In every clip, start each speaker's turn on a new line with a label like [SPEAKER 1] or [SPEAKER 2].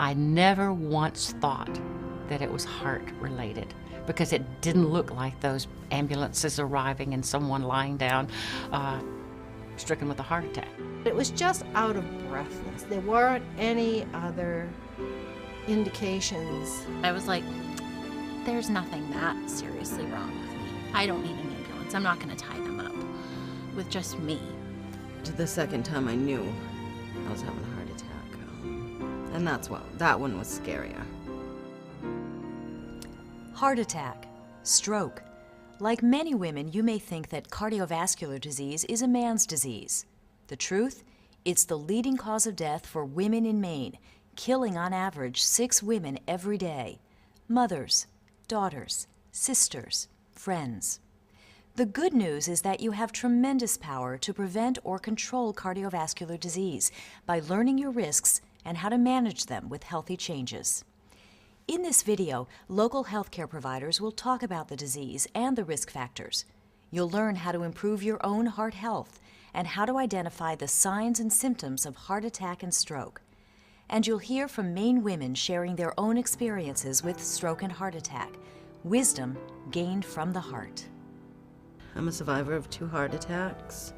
[SPEAKER 1] I never once thought that it was heart-related because it didn't look like those ambulances arriving and someone lying down stricken with a heart attack.
[SPEAKER 2] It was just out of breathness. There weren't any other indications.
[SPEAKER 3] I was like, there's nothing that seriously wrong with me. I don't need an ambulance. I'm not going to tie them up with just me.
[SPEAKER 4] The second time I knew I was having a heart attack. And that one was scarier.
[SPEAKER 5] Heart attack, stroke. Like many women, you may think that cardiovascular disease is a man's disease. The truth? It's the leading cause of death for women in Maine, killing on average 6 women every day. Mothers, daughters, sisters, friends. The good news is that you have tremendous power to prevent or control cardiovascular disease by learning your risks and how to manage them with healthy changes. In this video, local healthcare providers will talk about the disease and the risk factors. You'll learn how to improve your own heart health and how to identify the signs and symptoms of heart attack and stroke. And you'll hear from Maine women sharing their own experiences with stroke and heart attack, wisdom gained from the heart.
[SPEAKER 4] I'm a survivor of 2 heart attacks.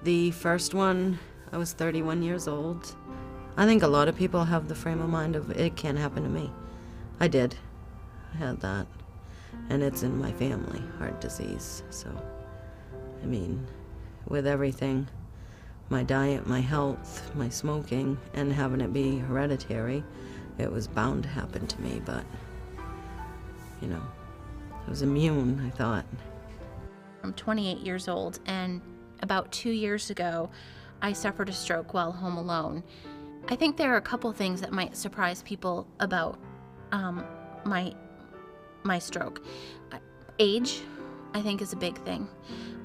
[SPEAKER 4] The first one, I was 31 years old. I think a lot of people have the frame of mind of it can't happen to me. I did. I had that. And it's in my family, heart disease. So, I mean, with everything, my diet, my health, my smoking, and having it be hereditary, it was bound to happen to me, but, you know, I was immune, I thought.
[SPEAKER 3] I'm 28 years old, and about 2 years ago, I suffered a stroke while home alone. I think there are a couple things that might surprise people about my stroke. Age, I think, is a big thing.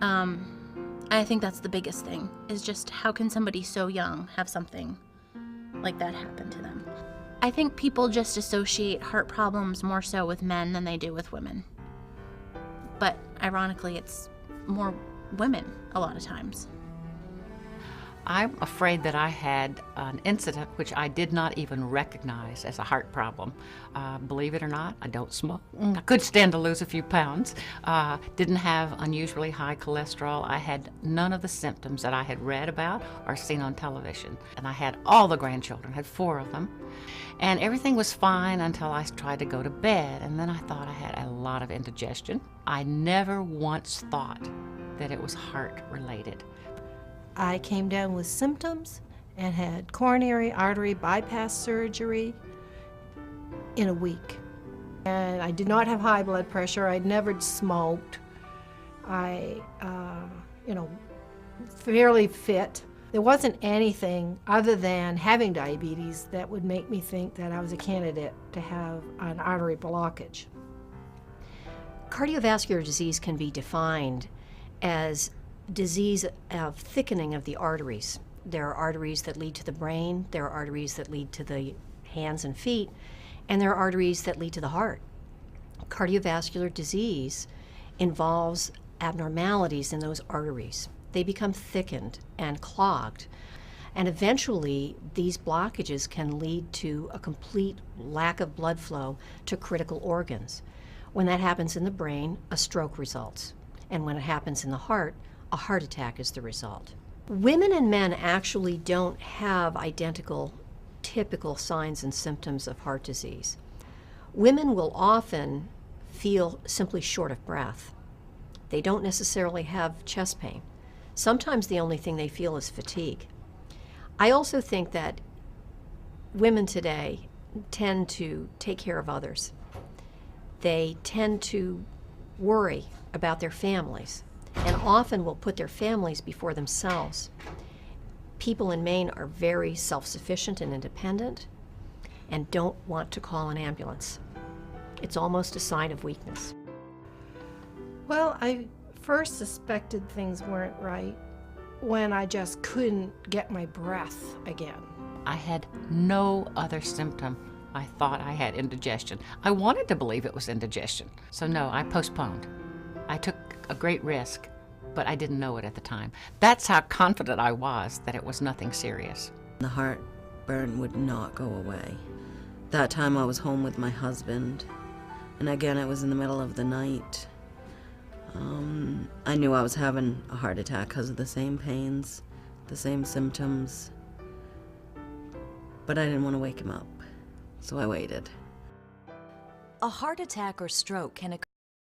[SPEAKER 3] I think that's the biggest thing, is just how can somebody so young have something like that happen to them? I think people just associate heart problems more so with men than they do with women. But ironically, it's more women a lot of times.
[SPEAKER 1] I'm afraid that I had an incident which I did not even recognize as a heart problem. Believe it or not, I don't smoke. I could stand to lose a few pounds. Didn't have unusually high cholesterol. I had none of the symptoms that I had read about or seen on television. And I had all the grandchildren, had 4 of them. And everything was fine until I tried to go to bed. And then I thought I had a lot of indigestion. I never once thought that it was heart related.
[SPEAKER 2] I came down with symptoms and had coronary artery bypass surgery in a week. And I did not have high blood pressure. I'd never smoked. I, fairly fit. There wasn't anything other than having diabetes that would make me think that I was a candidate to have an artery blockage.
[SPEAKER 6] Cardiovascular disease can be defined as disease of thickening of the arteries. There are arteries that lead to the brain, there are arteries that lead to the hands and feet, and there are arteries that lead to the heart. Cardiovascular disease involves abnormalities in those arteries. They become thickened and clogged, and eventually these blockages can lead to a complete lack of blood flow to critical organs. When that happens in the brain, a stroke results, and when it happens in the heart, a heart attack is the result. Women and men actually don't have identical, typical signs and symptoms of heart disease. Women will often feel simply short of breath. They don't necessarily have chest pain. Sometimes the only thing they feel is fatigue. I also think that women today tend to take care of others. They tend to worry about their families, and often will put their families before themselves. People in Maine are very self-sufficient and independent and don't want to call an ambulance. It's almost a sign of weakness.
[SPEAKER 2] Well, I first suspected things weren't right when I just couldn't get my breath again.
[SPEAKER 1] I had no other symptom. I thought I had indigestion. I wanted to believe it was indigestion. So no, I postponed. I took a great risk, but I didn't know it at the time. That's how confident I was that it was nothing serious.
[SPEAKER 4] The heartburn would not go away. That time I was home with my husband, and again it was in the middle of the night. I knew I was having a heart attack because of the same pains, the same symptoms, but I didn't want to wake him up, so I waited.
[SPEAKER 5] A heart attack or stroke can occur